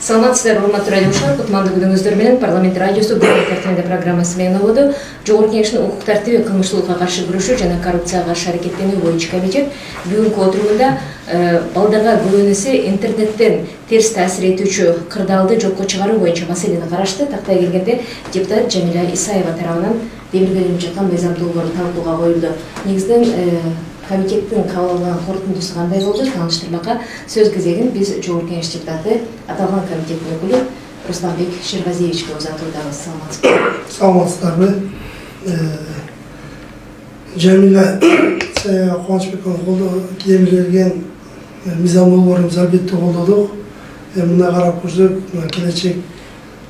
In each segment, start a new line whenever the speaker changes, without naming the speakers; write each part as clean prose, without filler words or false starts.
Саламатсыздар, урматтуу радиошылар, кутмандуу күнүңүздөр менен парламент радиосу күн тартибинде программасы менен болду. Жогорку Кеңештин укук тартиби, кылмыштуулукка каршы күрөшүү жана коррупцияга каршы аракеттенүү боюнча комитет бүгүнкү отурумунда балдарга көбүнесе интернеттен терс таасир этүүчү кырдаалды жокко чыгаруу боюнча маселени карашты. Тактай келгенде депутат Жамиля Исаева тарабынан демилгеленип жаткан мыйзам долбоору талкууга коюлду. Негизинен комитеттин кабыл алган корутундусу кандай болду? Тааныштырмакка сөз кезегин биз Жогорку Кеңеш депутаты аталган комитеттин өкүлү Русланбек Шербазиевичке узатуудабыз.
Саламатсыздарбы? Жамиля Исаева Кубанычбековна демилген мыйзам долбоорун албетте колдодук. Мына карап көрсөк, келечек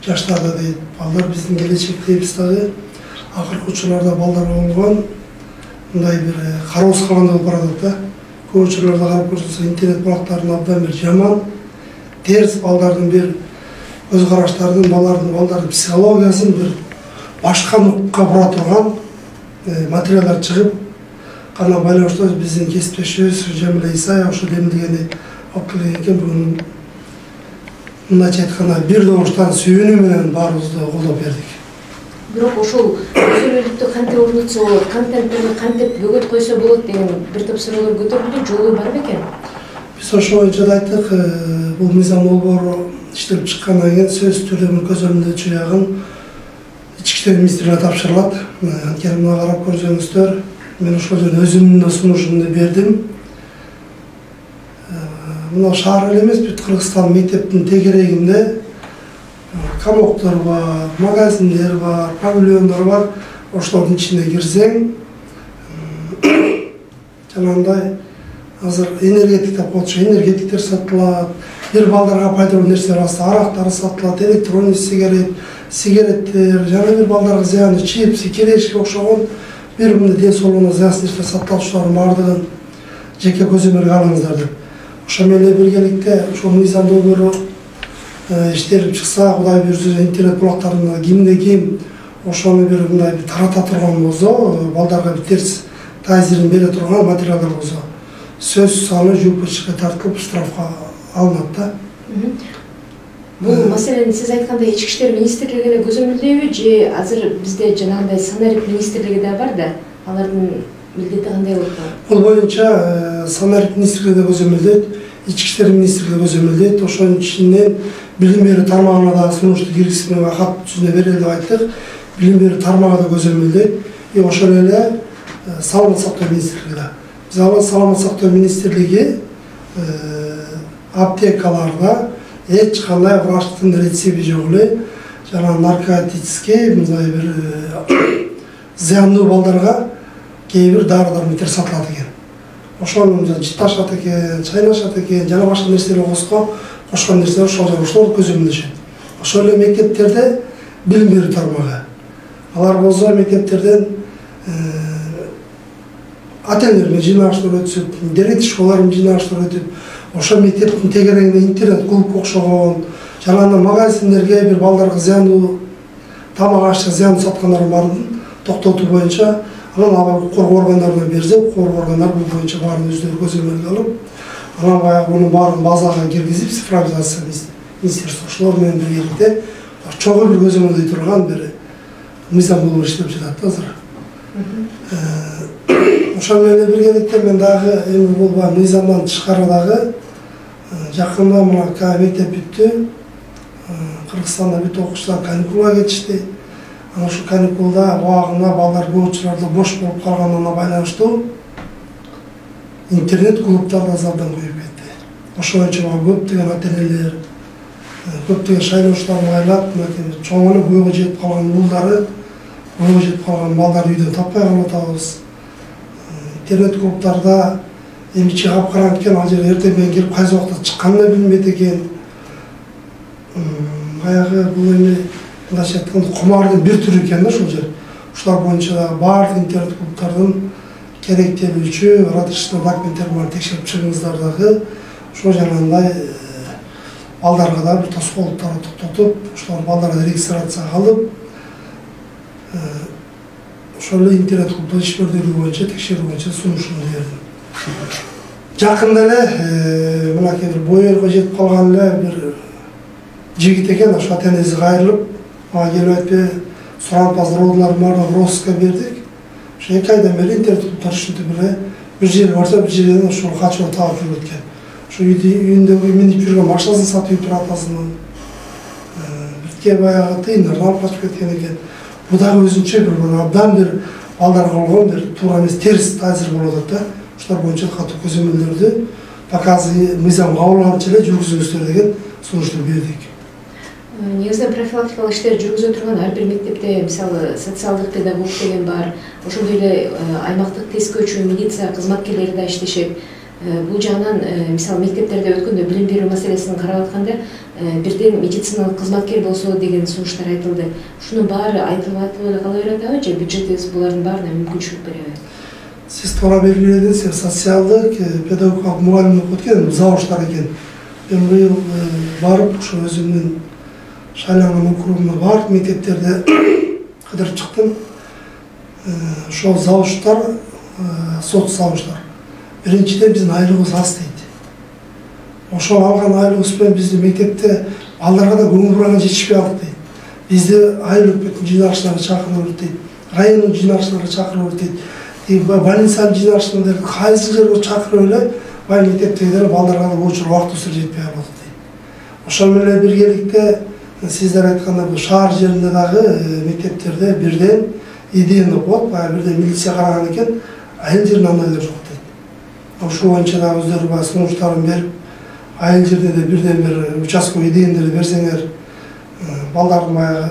жаштарда дейт, балдар биздин келечек дейбиз дагы. Акыркы учурларда балдар болгон мындай бир кароосуз калгандай болуп баратат да. Көп учурларда карап көрсөңүз, интернет бурактарынын абдан бир жаман, терс балдардын бир көз караштарын, балдардын психологиясын бир башка нукка бура турган материалдар чыгып, кана байланыштуу биздин кесиптешибиз Жамиля Исаева ошо демилгени алып келген экен. Бүгүн мындайча айтканда бир добуштан сүйүүнү менен баарыбызды колдоп бердик.
Бирок ошол сөйлөдүктү кантип орнотсо болот, контенттерди кантип бөгөт койсо болот деген бир топ суроолор көтөрүлдү. Жолу бар бекен?
Биз ошо боюнча да айттык, бул мыйзам долбоору иштелип чыккандан кийин сөзсүз түрдө көзөмөлдөөчү жагын Ички иштер министрлигине тапшырылат. Анткени мына карап көрсөңүздөр, мен ошол жерде өзүмдүн да сунушумду бердим. Мына шаар эле эмес, бүт Кыргызстан мектептин тегерегинде камоктор бар, магазиндер бар, павильондор бар. Ошолордун ичине кирсең, жанагындай азыр энергетик деп коет, энергетиктер сатылат, бир балдарга пайдалуу нерселер арактар сатылат, электронный сигареттер, жана бир балдарга зыяны чипсы, керешке окшогон бир мындай ден соолугуна зыяnsыз нерселер сатылышуулардын баардыгын жеке көзөмөлгө алыңыздар деп. Ошо менен биргеликте ушул мыйзам долбоору иштелип чыкса, Кудай буйрса интернет булактарында кимде ким ошону бир мындай тарата турган болсо, балдарга бир терс таасирин бере турган материалдар болсо, сөзсүз аны жууп тартылып штрафка алынат да.
Бул маселени сиз айткандай Ички иштер министрлигине көзөмөлдөйбү же азыр бизде жанагындай санарик министрлиги да бар да, алардын милдети кандай болот?
Бул боюнча санарик министрлиги да көзөмөлдөйт, Ички иштер министрлиги көзөмөлдөйт. Ошонун ичинен билим берүү тармагына да сунушту киргизип кат түзүнө берели деп айттык. Билим берүү тармагы да көзөмөлдөйт. Ошол эле саламат сактоо министрлиги да. Биз саламат сактоо министрлиги аптекаларда эч кандай врачтын рецепти жок эле, жана наркотический мындай бир зыяндуу балдарга кээ бир дары-дармектер сатылат экен. Ошону жытташат экен, чайнашат экен, жана башка нерселер кошкон нерселер ошолор көзөмөлдөшөт. Ошол эле мектептерде билим берүү тармагы. Алар болсо мектептерден ата-энелер менен жыйналыштар өтүп, дерет школалар менен жыйналыштар өтүп, ошо мектептин тегерегинде интернет клуб окшогон, жана магазиндерге бир балдарга зыяндуу тамак ашты зыяндуу саткандардын баарын токтотуу боюнча анан коргоо органдарына берсек, коргоо органдар бул боюнча баарын өздөрү көзөмөлгө алып, анан баягы мунун баарын базага киргизип, цифровизация министерство ошолор менен биргеликте чогуу бир көзөмөлдөй турган бир мыйзам долбоор иштеп жатат да азыр. Ошол менен биргеликте мен дагы эми бул мыйзамдан тышкары дагы жакында мына мектеп бүттү. Кыргызстанда бүт окуучулар каникулга кетишти. Ana şu kanikulda убагында балдар көп учурларда бош болуп калганына байланыштуу интернет клубтарда абдан көбөйүп кетти. Ошол үчүн көптөгөн ата-энелер, көптөгөн шайлоочулар айлап, чоңуну көйгө жетип калган уулдары, көйгө жетип калган балдар үйдөн таппай калып атабыз. Интернет клубтарда эмичи капкараңып экен, ал жерге эртең менен келип кайсы убакта чыкканын да билбейт экен. Баягы бул эми мындайча айтканда кумардын бир түрү экен да ушул жер. Ушулар боюнча баардык интернет клубтардын керектелүүчү разрешительный документтер менен текшерип чыгыңыздар дагы ошо жанагындай балдарга да бир тоскоолдуктарды токтотуп, ошолор балдарга регистрацияга алып, ошол эле интернет клубда ишмердүүлүгү боюнча текшерүү боюнча сунушумду бердим. Жакында эле мынакей бир боерго жетип калган эле бир жигит экен, ошо ата-энеси кайрылып, мага келип айтпай, сурампаз родуларым роска бердик. Ошо 2 айдан бери интернет туруп ушинтип эле bir жер барса, bir жерден ошо качып таап келип өткөн. Ошо үйүндөгү минип жүргөн машинасын сатып туруп атасынын. Бирке баягы тыйындардан алып качып кеткен экен. Бу дагы өзүнчө бир абдан бир балдарга болгон бир туура эмес терс таасир болуп атат да. Ушулар боюнча катуу көзөмөлдөрдү показы мыйзам кабылганча эле жүргүзүңүздөр деген сунуштар бердик.
Негизинен профилактикалык иштер жүргүзө турган ар бир мектепте мисалы социалдык педагог деген бар. Ошондой эле аймактык тескөөчү медицина кызматкерлери да иштешет. Бул жагынан мисалы мектептерде өткөндө билим берүү маселесин карап атканда бирден медициналык кызматкер болсо деген сунуштар айтылды. Ушунун баары айтылып атып эле кала береби же бюджетибиз булардын баарына мүмкүнчүлүк береби?
Сиз туура белгиледиңиз, социалдык педагогикалык мугалим окуп өткөн завуштар экен. Мен быйыл барып ошо өзүмдүн шайланган округумда баардык мектептерде кыдырып чыктым. Ошол завуштар, соцзавуштар. Биринчиден биздин айлыгыбыз аз дейт. Ошол алган айлыгыбыз менен биздин мектепте балдарга да көңүл бурган жетишпей калдык дейт. Бизди айыл өкмөттүн жыйналыштарына чакырып дейт. Райондун жыйналыштарына чакырып дейт. Больницанын жыйналыштарына кайсы жерге чакырып эле бай мектептегилер балдарга да учур убактысы жетпей калат дейт. Ошол менен биргеликте сиздер айткандай бул шаар жеринде дагы мектептерде бирден идеяны окуп, бирден милиция караган экен, айыл жеринде андайлар жок дейт. Ошол боюнча дагы өздөрү баягы сунуштарын берип, айыл жерде де бирден бир участковый идеяндарды берсеңер, балдардын баягы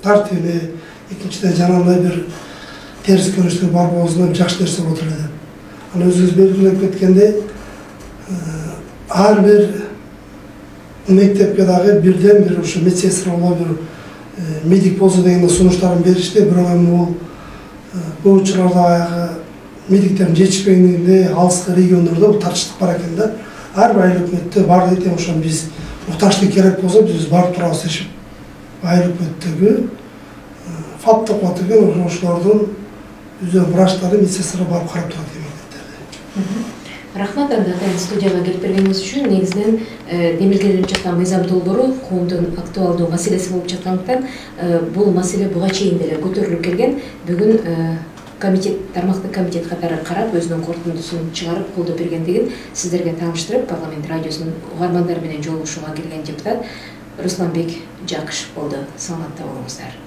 тартибине, экинчиден жанагындай бир терс көрүнүштөр бар болсун жакшы нерсе болот эле деп. Аны өзүңүз белгилеп кеткендей, ар бир мектепке дагы бирден бир ушу медсестра болобу, бир медик болсо деген сунуштарын беришти. Бирок эми бул учурларда баягы медиктердин жетишпегендигинде алыскы региондордо бул тартыштык бар экен да. Ар бир айыл өкмөттө бар дейт, ошо биз мукташтык керек болсо биз барып турабыз дешип. Айыл өкмөттөгү ФАП деп коет экен, ошолордун өздөрүнүн врачтары, медсестралар барып карап турат экен мектептерде.
Рахмат, анда студияга келип бергениңиз үчүн. Негизинен демилгеленип жаткан мыйзам долбоору коомдун актуалдуу маселеси болуп жаткандыктан бул маселе буга чейин деле көтөрүлүп келген. Бүгүн комитет, тармактык комитет катары карап, өзүнүн корутундусун чыгарып колдоо бергендигин сиздерге тааныштырып, парламент радиосунун угармандары менен жолугушууга келген депутат Русланбек Жакышев болду. Саламатта болуңуздар.